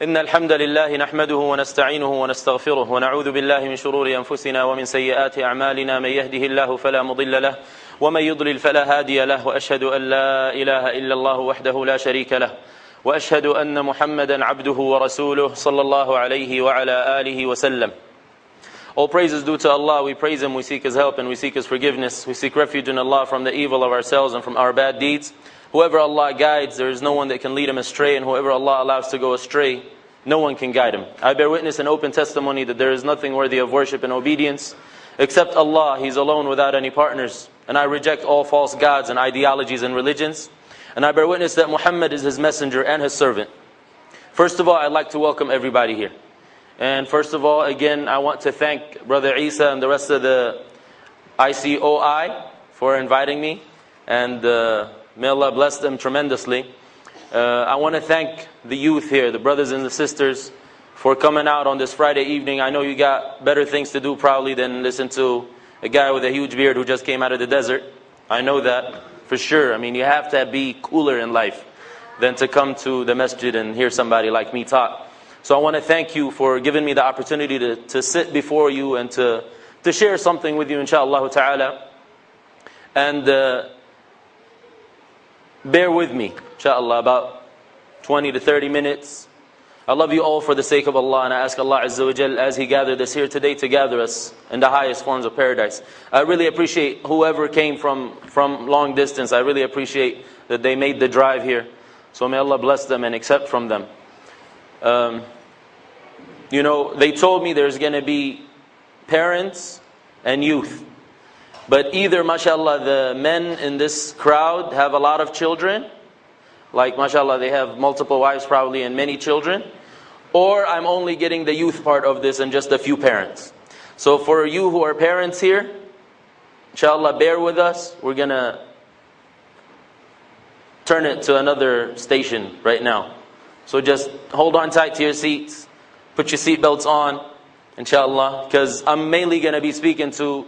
إن الحمد لله نحمده ونستعينه ونستغفره ونعوذ بالله من شرور أنفسنا ومن سيئات أعمالنا من يهده الله فلا مضل له ومن يضلل فلا هادي له وأشهد أن لا إله إلا الله وحده لا شريك له وأشهد أن محمدا عبده ورسوله صلى الله عليه وعلى آله وسلم. All praise is due to Allah. We praise Him, we seek His help and we seek His forgiveness. We seek refuge in Allah from the evil of ourselves and from our bad deeds. Whoever Allah guides, there is no one that can lead him astray, and whoever Allah allows to go astray, no one can guide him. I bear witness and open testimony that there is nothing worthy of worship and obedience except Allah. He's alone without any partners. And I reject all false gods and ideologies and religions. And I bear witness that Muhammad is His messenger and His servant. First of all, I'd like to welcome everybody here. And first of all, again, I want to thank Brother Isa and the rest of the ICOI for inviting me. And may Allah bless them tremendously. I want to thank the youth here, the brothers and the sisters, for coming out on this Friday evening. I know you got better things to do probably than listen to a guy with a huge beard who just came out of the desert. I know that for sure. I mean, you have to be cooler in life than to come to the masjid and hear somebody like me talk. So I want to thank you for giving me the opportunity to sit before you and to share something with you, inshaAllah ta'ala. And bear with me, inshaAllah, about 20 to 30 minutes. I love you all for the sake of Allah, and I ask Allah Azza wa Jal, as He gathered us here today, to gather us in the highest forms of paradise. I really appreciate whoever came from long distance. I really appreciate that they made the drive here. So may Allah bless them and accept from them. You know, they told me there's going to be parents and youth. But either, mashallah, the men in this crowd have a lot of children, like mashallah, they have multiple wives probably and many children, or I'm only getting the youth part of this and just a few parents. So for you who are parents here, inshallah, bear with us. We're going to turn it to another station right now. So just hold on tight to your seats, put your seatbelts on, inshallah, because I'm mainly going to be speaking to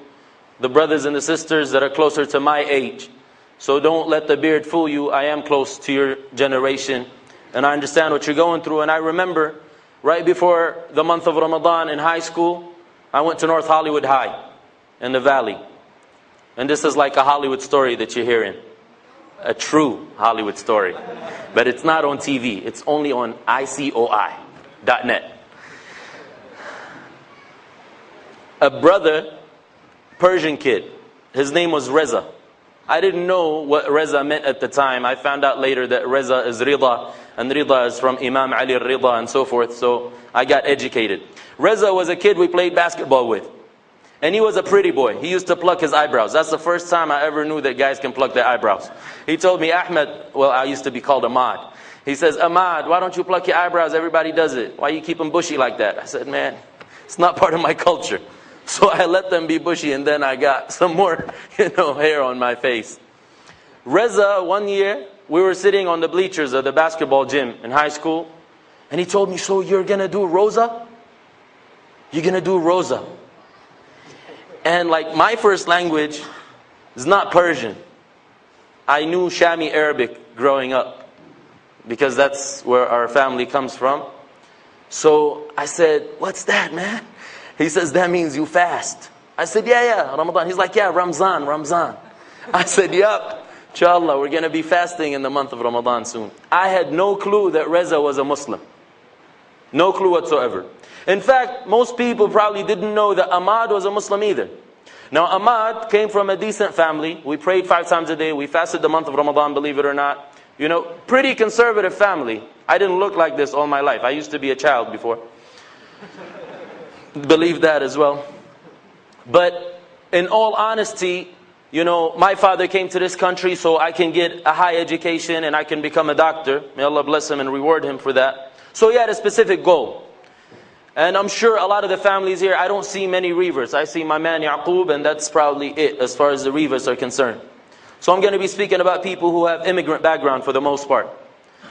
the brothers and the sisters that are closer to my age. So don't let the beard fool you. I am close to your generation, and I understand what you're going through. And I remember right before the month of Ramadan in high school, I went to North Hollywood High in the Valley. And this is like a Hollywood story that you're hearing. A true Hollywood story. But it's not on TV. It's only on ICOI.net. A brother, Persian kid, his name was Reza. I didn't know what Reza meant at the time. I found out later that Reza is Rida, and Rida is from Imam Ali Rida and so forth. So I got educated. Reza was a kid we played basketball with. And he was a pretty boy. He used to pluck his eyebrows. That's the first time I ever knew that guys can pluck their eyebrows. He told me, Ahmed, well, I used to be called Ahmad. He says, Ahmad, why don't you pluck your eyebrows? Everybody does it. Why you keep them bushy like that? I said, man, it's not part of my culture. So I let them be bushy, and then I got some more, hair on my face. Reza, one year, we were sitting on the bleachers of the basketball gym in high school, and he told me, so you're going to do Rosa? You're going to do Rosa. And like my first language is not Persian. I knew Shami Arabic growing up, because that's where our family comes from. So I said, what's that, man? He says, that means you fast. I said, yeah, Ramadan. He's like, yeah, Ramzan. I said, yep, inshallah, we're going to be fasting in the month of Ramadan soon. I had no clue that Reza was a Muslim. No clue whatsoever. In fact, most people probably didn't know that Ahmad was a Muslim either. Now, Ahmad came from a decent family. We prayed 5 times a day. We fasted the month of Ramadan, believe it or not. Pretty conservative family. I didn't look like this all my life. I used to be a child before. Believe that as well. But in all honesty, my father came to this country so I can get a high education and I can become a doctor. May Allah bless him and reward him for that. So he had a specific goal. And I'm sure a lot of the families here, I don't see many reverts. I see my man Yaqub, and that's probably it as far as the reverts are concerned. So I'm going to be speaking about people who have immigrant background for the most part.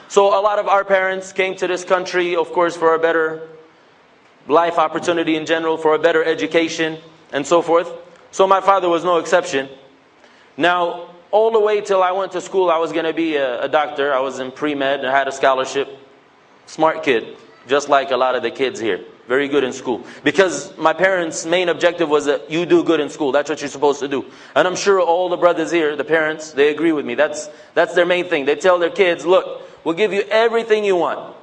So a lot of our parents came to this country, of course, for a better life opportunity in general, for a better education, and so forth. So my father was no exception. Now, all the way till I went to school, I was going to be a doctor. I was in pre-med and I had a scholarship. Smart kid. just like a lot of the kids here. Very good in school. Because my parents' main objective was that you do good in school. That's what you're supposed to do. And I'm sure all the brothers here, the parents, they agree with me. That's their main thing. They tell their kids, look, we'll give you everything you want.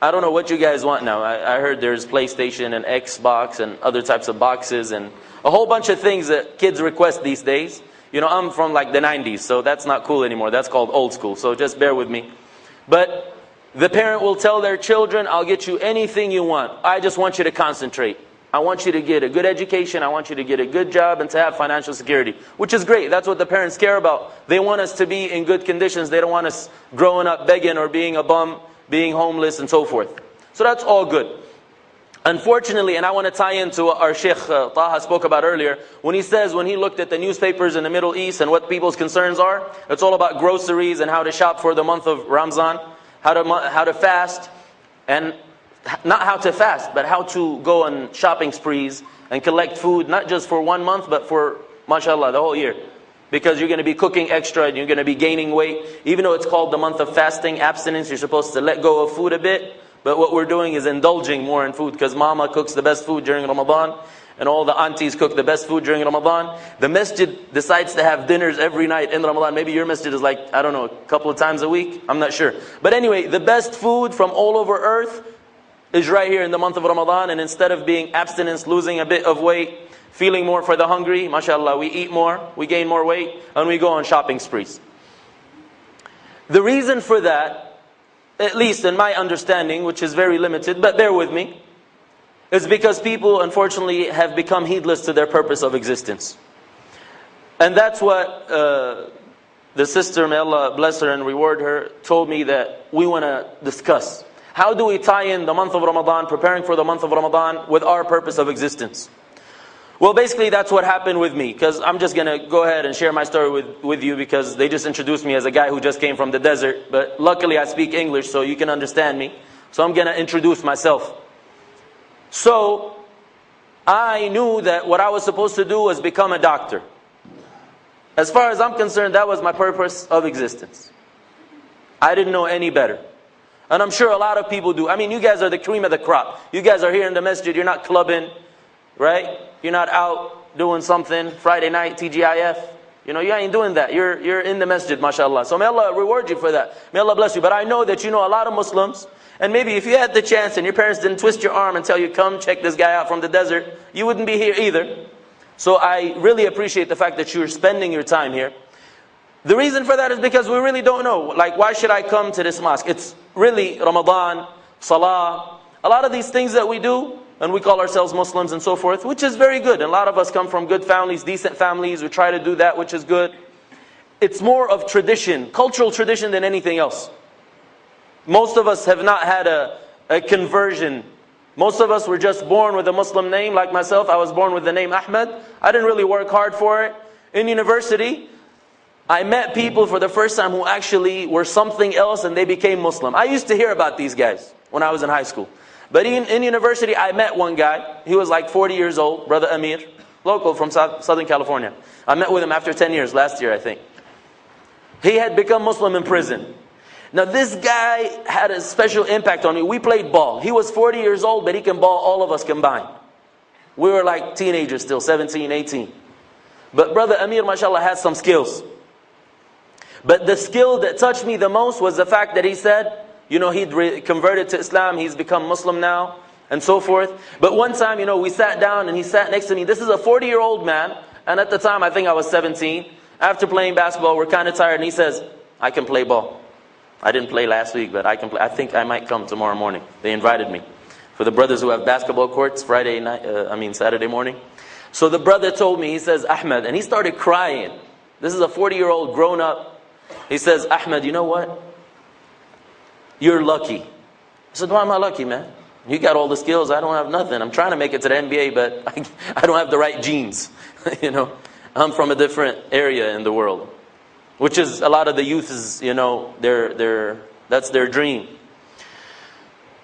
I don't know what you guys want now. I heard there's PlayStation and Xbox and other types of boxes and a whole bunch of things that kids request these days. You know, I'm from like the 90s, so that's not cool anymore. That's called old school. So just bear with me. But the parent will tell their children, I'll get you anything you want. I just want you to concentrate. I want you to get a good education. I want you to get a good job and to have financial security. Which is great. That's what the parents care about. They want us to be in good conditions. They don't want us growing up begging or being a bum, being homeless and so forth. So that's all good. Unfortunately, and I want to tie into what our Sheikh Taha spoke about earlier, when he says, when he looked at the newspapers in the Middle East and what people's concerns are, it's all about groceries and how to shop for the month of Ramzan. How to fast, and not how to fast, but how to go on shopping sprees and collect food, not just for 1 month, but for, mashallah, the whole year. Because you're going to be cooking extra and you're going to be gaining weight. Even though it's called the month of fasting, abstinence, you're supposed to let go of food a bit. But what we're doing is indulging more in food, because mama cooks the best food during Ramadan. And all the aunties cook the best food during Ramadan. The masjid decides to have dinners every night in Ramadan. Maybe your masjid is like, I don't know, a couple of times a week. I'm not sure. But anyway, the best food from all over earth is right here in the month of Ramadan. And instead of being abstinence, losing a bit of weight, feeling more for the hungry, mashallah, we eat more, we gain more weight, and we go on shopping sprees. The reason for that, at least in my understanding, which is very limited, but bear with me, is because people, unfortunately, have become heedless to their purpose of existence. And that's what the sister, may Allah bless her and reward her, told me that we want to discuss. How do we tie in the month of Ramadan, preparing for the month of Ramadan, with our purpose of existence? Well, basically, that's what happened with me. Because I'm just going to go ahead and share my story with you, because they just introduced me as a guy who just came from the desert. But luckily, I speak English, so you can understand me. So I'm going to introduce myself. So, I knew that what I was supposed to do was become a doctor. As far as I'm concerned, that was my purpose of existence. I didn't know any better. And I'm sure a lot of people do. I mean, you guys are the cream of the crop. You guys are here in the masjid, you're not clubbing, right? You're not out doing something, Friday night, TGIF. You know, you ain't doing that. You're in the masjid, mashallah. So may Allah reward you for that. May Allah bless you. But I know that you know a lot of Muslims. And maybe if you had the chance and your parents didn't twist your arm and tell you, come check this guy out from the desert, you wouldn't be here either. So I really appreciate the fact that you're spending your time here. The reason for that is because we really don't know. Like, why should I come to this mosque? It's really Ramadan, Salah, a lot of these things that we do, and we call ourselves Muslims and so forth, which is very good. And a lot of us come from good families, decent families. We try to do that, which is good. It's more of tradition, cultural tradition than anything else. Most of us have not had a conversion. Most of us were just born with a Muslim name. Like myself, I was born with the name Ahmed. I didn't really work hard for it. In university, I met people for the first time who actually were something else and they became Muslim. I used to hear about these guys when I was in high school. But in university, I met one guy. He was like 40 years old, Brother Amir, local from Southern California. I met with him after 10 years, last year I think. He had become Muslim in prison. Now this guy had a special impact on me. We played ball. He was 40 years old, but he can ball all of us combined. We were like teenagers still, 17, 18. But Brother Amir, mashallah, had some skills. But the skill that touched me the most was the fact that he said, you know, he'd converted to Islam, he's become Muslim now, and so forth. But one time, you know, we sat down and he sat next to me. This is a 40-year-old man, and at the time I think I was 17. After playing basketball, we're kind of tired, and he says, I can play ball. I didn't play last week, but I can play. I think I might come tomorrow morning. They invited me. For the brothers who have basketball courts, Saturday morning. So the brother told me, he says, Ahmed, and he started crying. This is a 40-year-old grown up. He says, Ahmed, you know what? You're lucky. I said, why am I lucky, man? You got all the skills, I don't have nothing. I'm trying to make it to the NBA, but I don't have the right genes. You know, I'm from a different area in the world. Which is, a lot of the youth is, you know, that's their dream.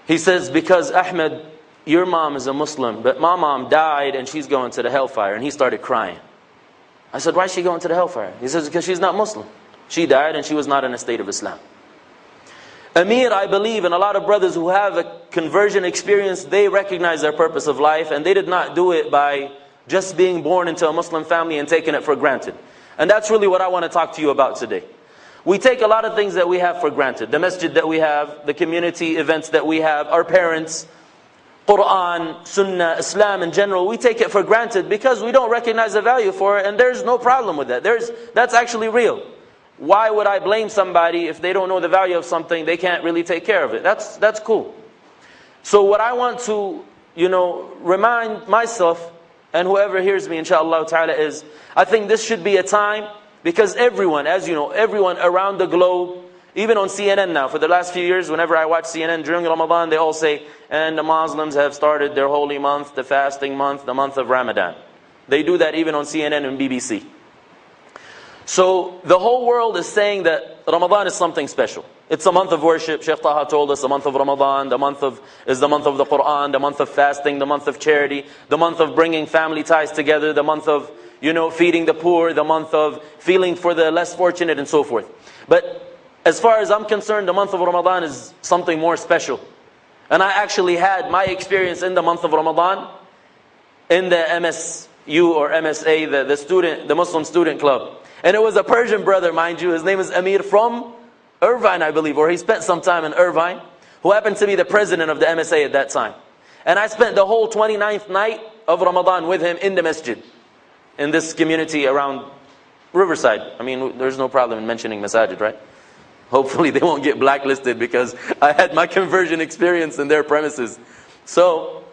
He says, because Ahmed, your mom is a Muslim, but my mom died and she's going to the hellfire. And he started crying. I said, why is she going to the hellfire? He says, because she's not Muslim. She died and she was not in a state of Islam. Amir, I believe, and a lot of brothers who have a conversion experience, they recognize their purpose of life, and they did not do it by just being born into a Muslim family and taking it for granted. And that's really what I want to talk to you about today. We take a lot of things that we have for granted. The masjid that we have, the community events that we have, our parents, Quran, Sunnah, Islam in general, we take it for granted because we don't recognize the value for it, and there's no problem with that. That's actually real. Why would I blame somebody if they don't know the value of something, they can't really take care of it? That's cool. So what I want to, remind myself and whoever hears me, inshallah ta'ala, is I think this should be a time, because everyone, as you know, everyone around the globe, even on CNN now, for the last few years, whenever I watch CNN during Ramadan, they all say, and the Muslims have started their holy month, the fasting month, the month of Ramadan. They do that even on CNN and BBC. So the whole world is saying that Ramadan is something special. It's a month of worship. Shaykh Taha told us the month of Ramadan, is the month of the Quran, the month of fasting, the month of charity, the month of bringing family ties together, the month of, feeding the poor, the month of feeling for the less fortunate, and so forth. But as far as I'm concerned, the month of Ramadan is something more special. And I actually had my experience in the month of Ramadan in the MSU or MSA, the Muslim Student Club. And it was a Persian brother, mind you. His name is Amir from Irvine, I believe, or he spent some time in Irvine, who happened to be the president of the MSA at that time. And I spent the whole 29th night of Ramadan with him in the masjid, in this community around Riverside. I mean, there's no problem in mentioning masajid, right? Hopefully they won't get blacklisted because I had my conversion experience in their premises. So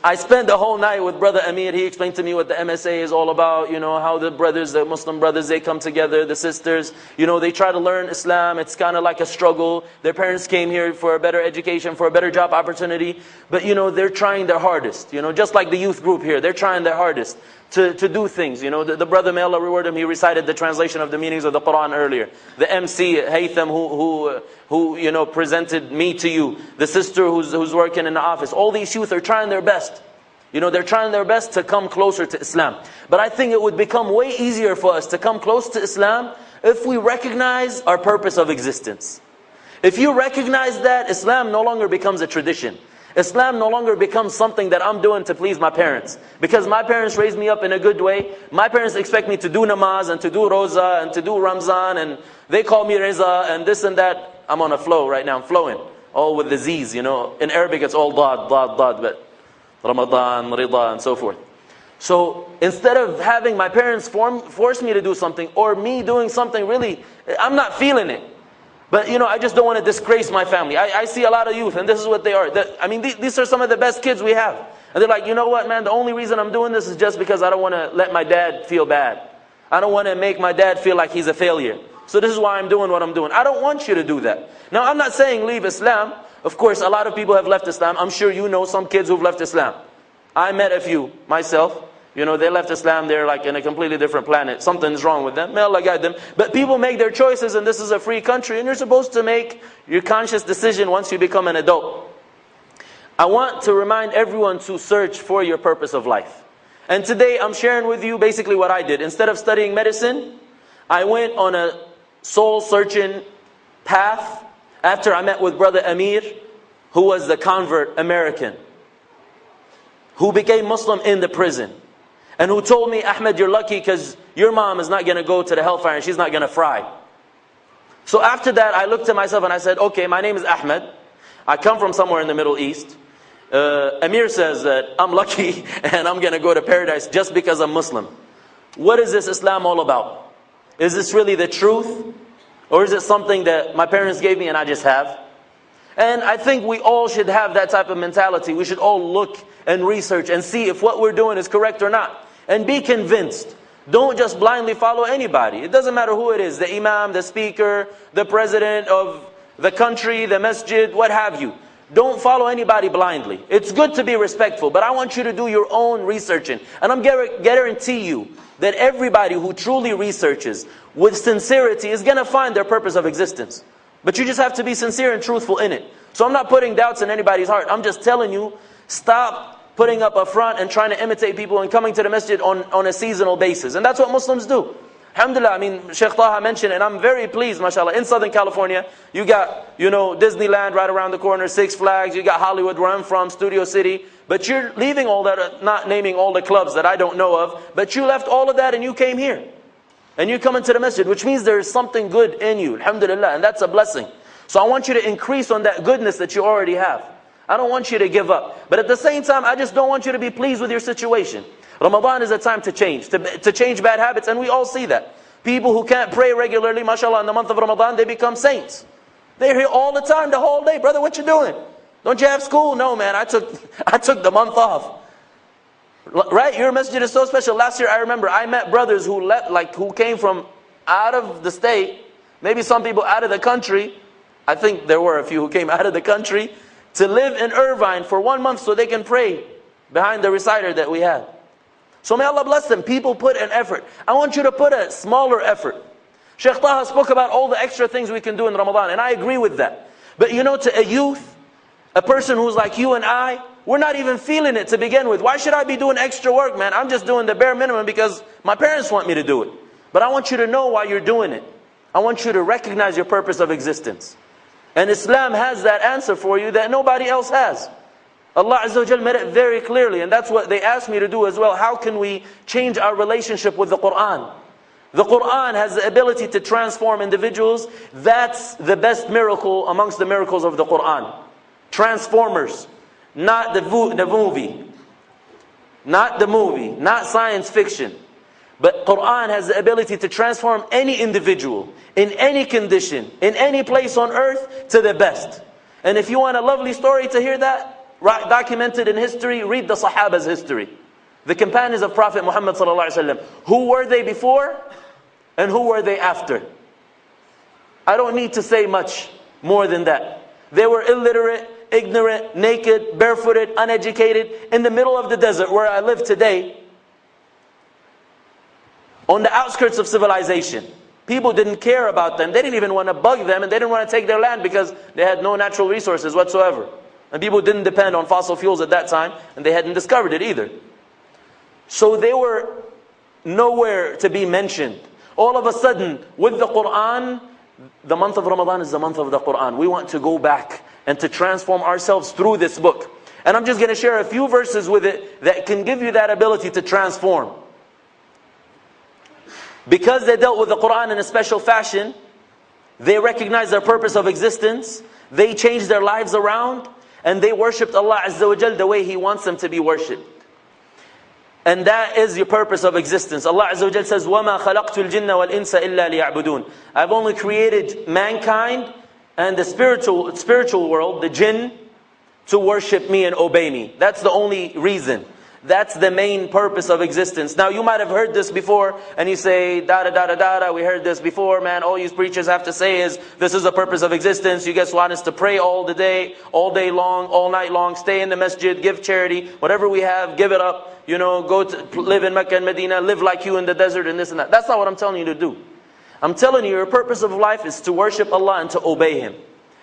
I spent the whole night with Brother Amir. He explained to me what the MSA is all about, how the brothers, the Muslim brothers, they come together, the sisters, they try to learn Islam. It's kind of like a struggle. Their parents came here for a better education, for a better job opportunity. But, they're trying their hardest, just like the youth group here. They're trying their hardest to do things. The brother, may Allah reward him, he recited the translation of the meanings of the Quran earlier. The MC, Haytham, who presented me to you. The sister who's working in the office. All these youth are trying their best. They're trying their best to come closer to Islam. But I think it would become way easier for us to come close to Islam if we recognize our purpose of existence. If you recognize that, Islam no longer becomes a tradition. Islam no longer becomes something that I'm doing to please my parents. Because my parents raised me up in a good way. My parents expect me to do namaz and to do roza and to do Ramzan, and they call me Reza and this and that. I'm on a flow right now, I'm flowing. All with the Z's, In Arabic it's all dad, but Ramadan, Rida, and so forth. So instead of having my parents force me to do something, or me doing something really, I'm not feeling it. But I just don't want to disgrace my family. I see a lot of youth, and this is what they are. These are some of the best kids we have. And they're like, you know what, man, the only reason I'm doing this is just because I don't want to let my dad feel bad. I don't want to make my dad feel like he's a failure. So this is why I'm doing what I'm doing. I don't want you to do that. Now, I'm not saying leave Islam. Of course, a lot of people have left Islam. I'm sure you know some kids who've left Islam. I met a few myself. They left Islam, they're like in a completely different planet. Something's wrong with them. May Allah guide them. But people make their choices, and this is a free country, and you're supposed to make your conscious decision once you become an adult. I want to remind everyone to search for your purpose of life. And today I'm sharing with you basically what I did. Instead of studying medicine, I went on a soul-searching path after I met with Brother Amir, who was the convert American, who became Muslim in the prison. And who told me, Ahmed, you're lucky because your mom is not going to go to the hellfire and she's not going to fry. So after that, I looked at myself and I said, okay, my name is Ahmed. I come from somewhere in the Middle East. Amir says that I'm lucky and I'm going to go to paradise just because I'm Muslim. What is this Islam all about? Is this really the truth? Or is it something that my parents gave me and I just have? And I think we all should have that type of mentality. We should all look and research and see if what we're doing is correct or not. And be convinced. Don't just blindly follow anybody. It doesn't matter who it is. The imam, the speaker, the president of the country, the masjid, what have you. Don't follow anybody blindly. It's good to be respectful, but I want you to do your own researching. And I'm guarantee you that everybody who truly researches with sincerity is going to find their purpose of existence. But you just have to be sincere and truthful in it. So I'm not putting doubts in anybody's heart. I'm just telling you, stop putting up a front and trying to imitate people and coming to the masjid on a seasonal basis. And that's what Muslims do. Alhamdulillah, I mean, Sheikh Taha mentioned, and I'm very pleased, mashallah, in Southern California, you got, Disneyland right around the corner, Six Flags, you got Hollywood where I'm from, Studio City, but you're leaving all that, not naming all the clubs that I don't know of, but you left all of that and you came here. And you come into the masjid, which means there is something good in you, alhamdulillah, and that's a blessing. So I want you to increase on that goodness that you already have. I don't want you to give up. But at the same time, I just don't want you to be pleased with your situation. Ramadan is a time to change bad habits, and we all see that. People who can't pray regularly, mashallah, in the month of Ramadan, they become saints. They're here all the time, the whole day. Brother, what you doing? Don't you have school? No, man, I took the month off. Right? Your masjid is so special. Last year, I remember, I met brothers who came from out of the state, maybe some people out of the country. I think there were a few who came out of the country to live in Irvine for 1 month so they can pray behind the reciter that we had. So may Allah bless them. People put an effort. I want you to put a smaller effort. Sheikh Taha spoke about all the extra things we can do in Ramadan, and I agree with that. But to a youth, a person who's like you and I, we're not even feeling it to begin with. Why should I be doing extra work, man? I'm just doing the bare minimum because my parents want me to do it. But I want you to know why you're doing it. I want you to recognize your purpose of existence. And Islam has that answer for you that nobody else has. Allah Azza wa Jal made it very clearly, and that's what they asked me to do as well. How can we change our relationship with the Quran? The Quran has the ability to transform individuals. That's the best miracle amongst the miracles of the Quran. Transformers, not the movie. Not the movie, not science fiction. But Quran has the ability to transform any individual, in any condition, in any place on earth, to the best. And if you want a lovely story to hear that, documented in history, read the Sahaba's history. The companions of Prophet Muhammad ﷺ. Who were they before and who were they after? I don't need to say much more than that. They were illiterate, ignorant, naked, barefooted, uneducated, in the middle of the desert where I live today, on the outskirts of civilization. People didn't care about them. They didn't even want to bug them, and they didn't want to take their land because they had no natural resources whatsoever. And people didn't depend on fossil fuels at that time, and they hadn't discovered it either. So they were nowhere to be mentioned. All of a sudden, with the Quran, the month of Ramadan is the month of the Quran. We want to go back and to transform ourselves through this book. And I'm just going to share a few verses with it that can give you that ability to transform. Because they dealt with the Quran in a special fashion, they recognized their purpose of existence, they changed their lives around, and they worshipped Allah Azza wa Jal the way He wants them to be worshipped. And that is your purpose of existence. Allah Azza wa Jal says, وَمَا خَلَقْتُ الْجِنَّ وَالْإِنسَ إِلَّا لِيَعْبُدُونَ. I've only created mankind and the spiritual world, the jinn, to worship me and obey me. That's the only reason. That's the main purpose of existence. Now you might have heard this before, and you say, da-da-da-da-da, we heard this before, man. All you preachers have to say is, this is the purpose of existence. You guys want us to pray all day long, all night long, stay in the masjid, give charity, whatever we have, give it up. Go to live in Mecca and Medina, live like you in the desert and this and that. That's not what I'm telling you to do. I'm telling you, your purpose of life is to worship Allah and to obey Him.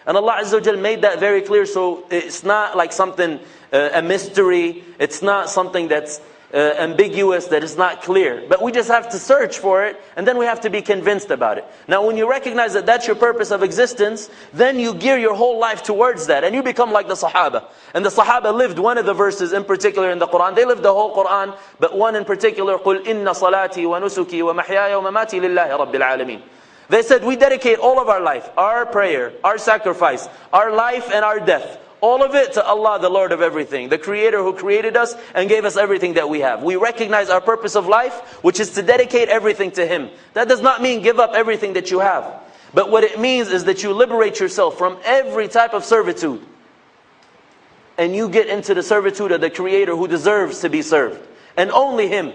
And Allah Azza wa Jal made that very clear, so it's not like something, a mystery. It's not something that's ambiguous, that is not clear. But we just have to search for it, and then we have to be convinced about it. Now when you recognize that that's your purpose of existence, then you gear your whole life towards that, and you become like the Sahaba. And the Sahaba lived one of the verses in particular in the Quran. They lived the whole Quran, but one in particular, قُلْ إِنَّ صَلَاتِي وَنُسُكِي وَمَحْيَايَ وَمَمَاتِي لِلَّهِ رَبِّ الْعَالَمِينَ. They said, we dedicate all of our life, our prayer, our sacrifice, our life and our death, all of it to Allah, the Lord of everything, the Creator who created us and gave us everything that we have. We recognize our purpose of life, which is to dedicate everything to Him. That does not mean give up everything that you have. But what it means is that you liberate yourself from every type of servitude. And you get into the servitude of the Creator who deserves to be served. And only Him.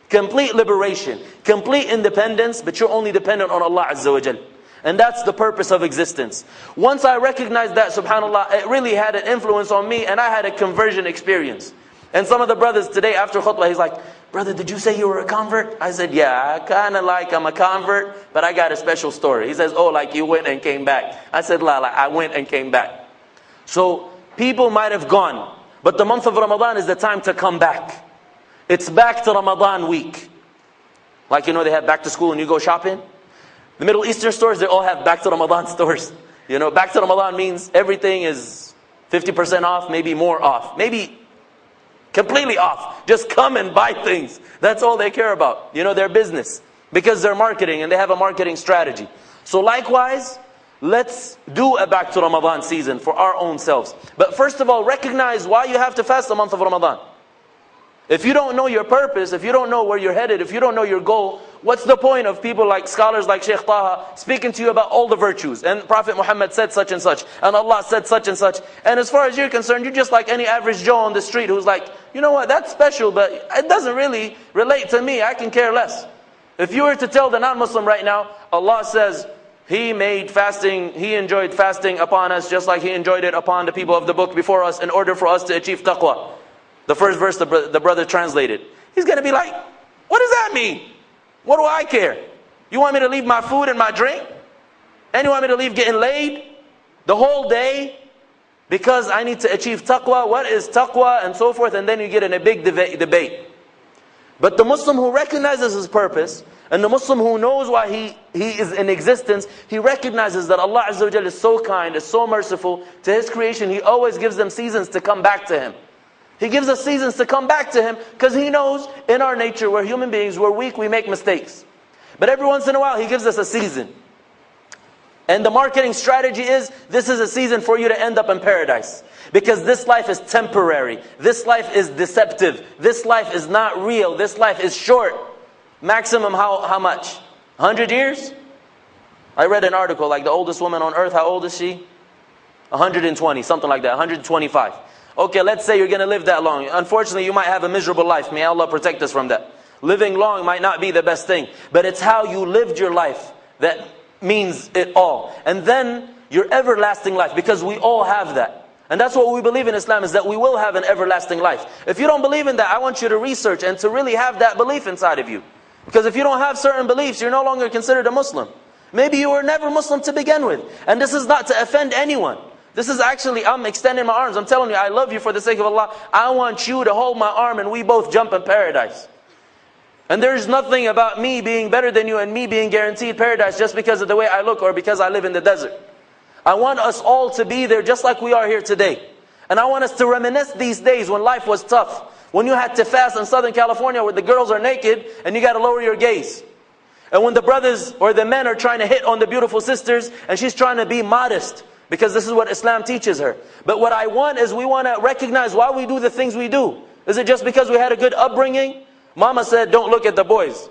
Complete liberation, complete independence, but you're only dependent on Allah Azza wa Jal. And that's the purpose of existence. Once I recognized that, subhanAllah, it really had an influence on me, and I had a conversion experience. And some of the brothers today after khutbah, he's like, brother, did you say you were a convert? I said, yeah, I'm a convert, but I got a special story. He says, oh, like you went and came back. I said, la, I went and came back. So people might have gone, but the month of Ramadan is the time to come back. It's back to Ramadan week. Like, you know, they have back to school and you go shopping. The Middle Eastern stores, they all have back to Ramadan stores. You know, back to Ramadan means everything is 50% off, maybe more off. Maybe completely off. Just come and buy things. That's all they care about. You know, their business. Because they're marketing and they have a marketing strategy. So likewise, let's do a back to Ramadan season for our own selves. But first of all, recognize why you have to fast the month of Ramadan. If you don't know your purpose, if you don't know where you're headed, if you don't know your goal, what's the point of people like scholars like Shaykh Taha speaking to you about all the virtues? And Prophet Muhammad said such and such, and Allah said such and such. And as far as you're concerned, you're just like any average Joe on the street who's like, you know what, that's special, but it doesn't really relate to me. I can care less. If you were to tell the non-Muslim right now, Allah says, He made fasting, He enjoyed fasting upon us just like He enjoyed it upon the people of the book before us in order for us to achieve taqwa. The first verse the brother translated. He's going to be like, what does that mean? What do I care? You want me to leave my food and my drink? And you want me to leave getting laid the whole day because I need to achieve taqwa? What is taqwa? And so forth. And then you get in a big debate. But the Muslim who recognizes his purpose, and the Muslim who knows why he is in existence, he recognizes that Allah Azza wa Jalla is so kind, is so merciful to His creation. He always gives them seasons to come back to Him. He gives us seasons to come back to Him because He knows in our nature, we're human beings, we're weak, we make mistakes. But every once in a while, He gives us a season. And the marketing strategy is, this is a season for you to end up in paradise. Because this life is temporary. This life is deceptive. This life is not real. This life is short. Maximum how much? 100 years? I read an article, like the oldest woman on earth, how old is she? 120, something like that, 125. Okay, let's say you're going to live that long. Unfortunately, you might have a miserable life. May Allah protect us from that. Living long might not be the best thing. But it's how you lived your life that means it all. And then your everlasting life, because we all have that. And that's what we believe in Islam, is that we will have an everlasting life. If you don't believe in that, I want you to research and to really have that belief inside of you. Because if you don't have certain beliefs, you're no longer considered a Muslim. Maybe you were never Muslim to begin with. And this is not to offend anyone. This is actually, I'm extending my arms. I'm telling you, I love you for the sake of Allah. I want you to hold my arm and we both jump in paradise. And there's nothing about me being better than you and me being guaranteed paradise just because of the way I look or because I live in the desert. I want us all to be there just like we are here today. And I want us to reminisce these days when life was tough. When you had to fast in Southern California where the girls are naked and you got to lower your gaze. And when the brothers or the men are trying to hit on the beautiful sisters and she's trying to be modest. Because this is what Islam teaches her. But what I want is we want to recognize why we do the things we do. Is it just because we had a good upbringing? Mama said, don't look at the boys.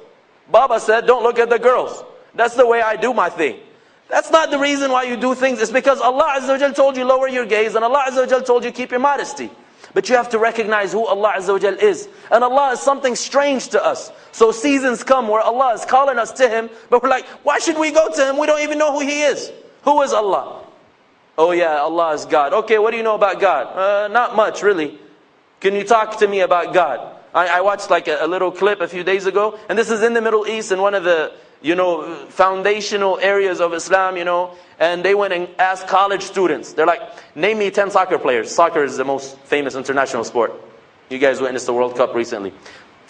Baba said, don't look at the girls. That's the way I do my thing. That's not the reason why you do things. It's because Allah Azza wa Jal told you lower your gaze. And Allah Azza wa Jal told you keep your modesty. But you have to recognize who Allah Azza wa Jal is. And Allah is something strange to us. So seasons come where Allah is calling us to Him. But we're like, why should we go to Him? We don't even know who He is. Who is Allah? Oh yeah, Allah is God. Okay, what do you know about God? Not much, really. Can you talk to me about God? I watched like a little clip a few days ago. And this is in the Middle East, in one of the, foundational areas of Islam, And they went and asked college students. They're like, name me 10 soccer players. Soccer is the most famous international sport. You guys witnessed the World Cup recently.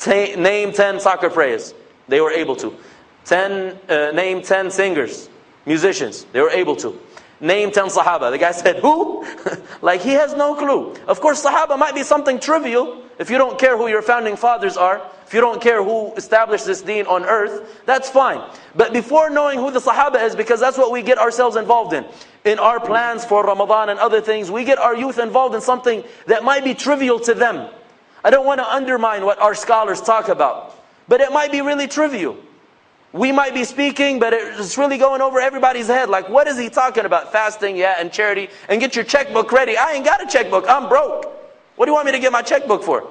Name 10 soccer players. They were able to. Name 10 singers, musicians. They were able to. Name 10 Sahaba. The guy said, who? Like he has no clue. Of course, Sahaba might be something trivial. If you don't care who your founding fathers are, if you don't care who established this deen on earth, that's fine. But before knowing who the Sahaba is, because that's what we get ourselves involved in our plans for Ramadan and other things, we get our youth involved in something that might be trivial to them. I don't want to undermine what our scholars talk about, but it might be really trivial. We might be speaking, but it's really going over everybody's head. Like, what is he talking about? Fasting, yeah, and charity. And get your checkbook ready. I ain't got a checkbook. I'm broke. What do you want me to get my checkbook for?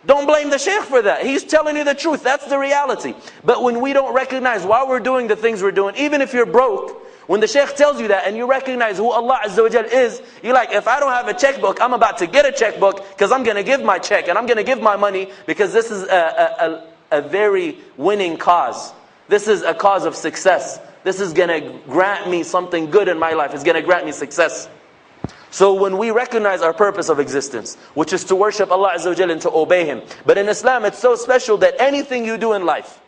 Don't blame the sheikh for that. He's telling you the truth. That's the reality. But when we don't recognize why we're doing the things we're doing, even if you're broke, when the sheikh tells you that and you recognize who Allah Azza wa Jal is, you're like, if I don't have a checkbook, I'm about to get a checkbook because I'm going to give my check and I'm going to give my money because this is a very winning cause. This is a cause of success. This is going to grant me something good in my life. It's going to grant me success. So when we recognize our purpose of existence, which is to worship Allah Azza wa Jalla and to obey Him. But in Islam, it's so special that anything you do in life,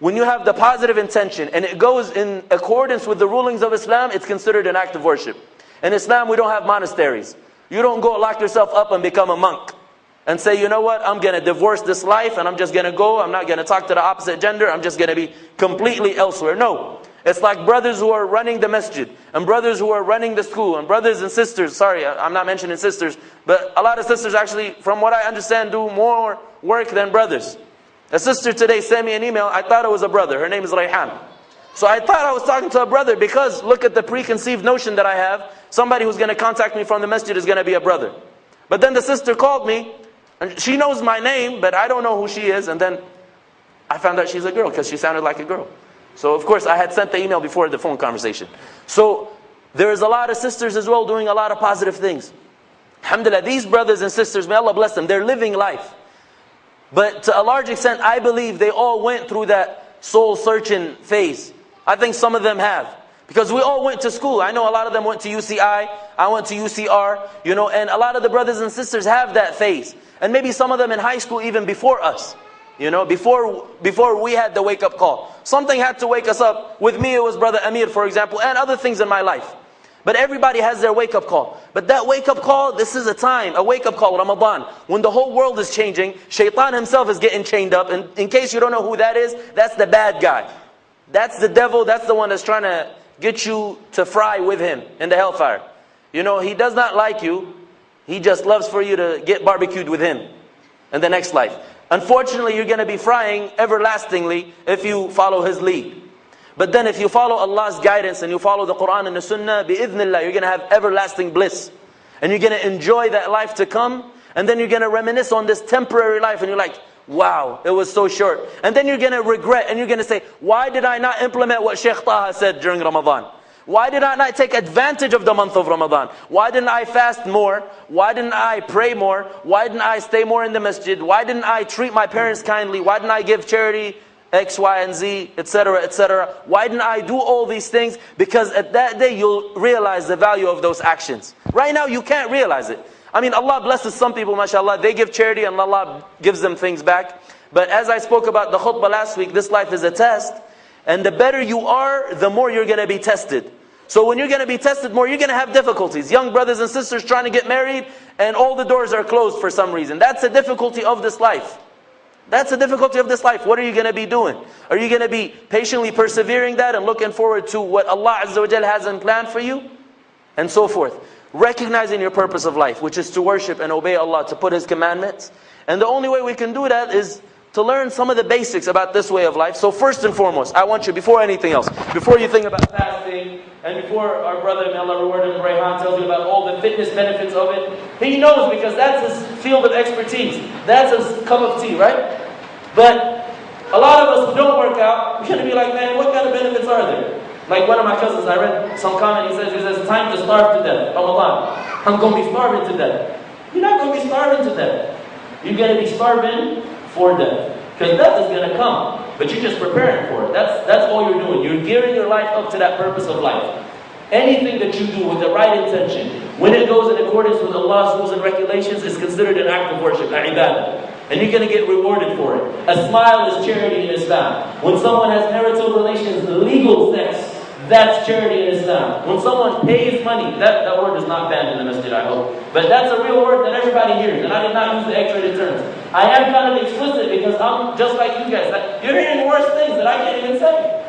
when you have the positive intention and it goes in accordance with the rulings of Islam, it's considered an act of worship. In Islam, we don't have monasteries. You don't go lock yourself up and become a monk and say, you know what, I'm going to divorce this life and I'm just going to go, I'm not going to talk to the opposite gender, I'm just going to be completely elsewhere. No. It's like brothers who are running the masjid, and brothers who are running the school, and brothers and sisters, sorry, I'm not mentioning sisters, but a lot of sisters actually, from what I understand, do more work than brothers. A sister today sent me an email, I thought it was a brother, her name is Rayhan. So I thought I was talking to a brother because look at the preconceived notion that I have, somebody who's going to contact me from the masjid is going to be a brother. But then the sister called me, and she knows my name, but I don't know who she is, and then I found out she's a girl because she sounded like a girl. So of course I had sent the email before the phone conversation. So there is a lot of sisters as well doing a lot of positive things. Alhamdulillah, these brothers and sisters, may Allah bless them, they're living life. But to a large extent, I believe they all went through that soul searching phase. I think some of them have. Because we all went to school. I know a lot of them went to UCI, I went to UCR, and a lot of the brothers and sisters have that phase. And maybe some of them in high school even before us. Before we had the wake-up call. Something had to wake us up. With me, it was Brother Amir, for example, and other things in my life. But everybody has their wake-up call. But that wake-up call, this is a time, a wake-up call, Ramadan, when the whole world is changing. Shaitan himself is getting chained up. And in case you don't know who that is, that's the bad guy. That's the devil, that's the one that's trying to get you to fry with him in the hellfire. He does not like you. He just loves for you to get barbecued with him in the next life. Unfortunately, you're going to be frying everlastingly if you follow his lead. But then if you follow Allah's guidance and you follow the Quran and the Sunnah, bi'idhnillah, you're going to have everlasting bliss. And you're going to enjoy that life to come. And then you're going to reminisce on this temporary life and you're like, wow, it was so short. And then you're going to regret and you're going to say, why did I not implement what Shaykh Taha said during Ramadan? Why did I not take advantage of the month of Ramadan? Why didn't I fast more? Why didn't I pray more? Why didn't I stay more in the masjid? Why didn't I treat my parents kindly? Why didn't I give charity X, Y, and Z, etc., etc.? Why didn't I do all these things? Because at that day you'll realize the value of those actions. Right now you can't realize it. I mean, Allah blesses some people, mashallah, they give charity and Allah gives them things back. But as I spoke about the khutbah last week, this life is a test. And the better you are, the more you're going to be tested. So when you're going to be tested more, you're going to have difficulties. Young brothers and sisters trying to get married and all the doors are closed for some reason. That's a difficulty of this life. That's a difficulty of this life. What are you going to be doing? Are you going to be patiently persevering that and looking forward to what Allah Azza wa Jal has in plan for you? And so forth. Recognizing your purpose of life, which is to worship and obey Allah, to put His commandments. And the only way we can do that is to learn some of the basics about this way of life. So first and foremost, I want you, before anything else, before you think about fasting, and before our brother, may Allah reward him, Rayhan, tells you about all the fitness benefits of it, he knows because that's his field of expertise. That's his cup of tea, right? But a lot of us who don't work out, we're going to be like, man, what kind of benefits are there? Like one of my cousins, I read some comment, he says, time to starve to death. Ramadan. I'm going to be starving to death. You're not going to be starving to death. You're going to be starving for death. Because death is going to come. But you're just preparing for it. That's all you're doing. You're gearing your life up to that purpose of life. Anything that you do with the right intention, when it goes in accordance with Allah's rules and regulations, is considered an act of worship, ibadah. And you're going to get rewarded for it. A smile is charity in Islam. When someone has marital relations, legal sex, that's charity in Islam. When someone pays money, that word is not banned in the masjid, I hope. But that's a real word that everybody hears. And I did not use the X-rated terms. I am kind of explicit because I'm just like you guys. You're hearing worse things that I can't even say.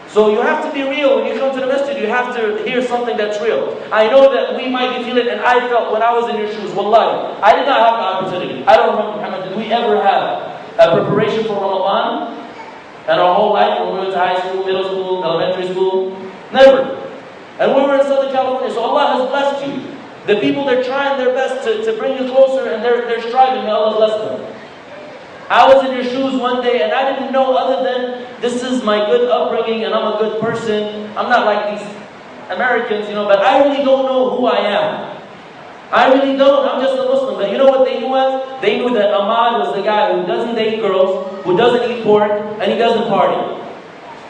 So you have to be real. When you come to the masjid, you have to hear something that's real. I know that we might be feeling, and I felt when I was in your shoes, wallahi, I did not have the opportunity. I don't remember, Muhammad, did we ever have a preparation for Ramadan? And our whole life, when we went to high school, middle school, elementary school, never. And we were in Southern California, so Allah has blessed you. The people, they're trying their best to bring you closer, and they're striving, may Allah bless them. I was in your shoes one day, and I didn't know other than, this is my good upbringing, and I'm a good person. I'm not like these Americans, but I really don't know who I am. I really don't. I'm just a Muslim. But you know what they knew as? They knew that Ahmad was the guy who doesn't date girls, who doesn't eat pork, and he doesn't party.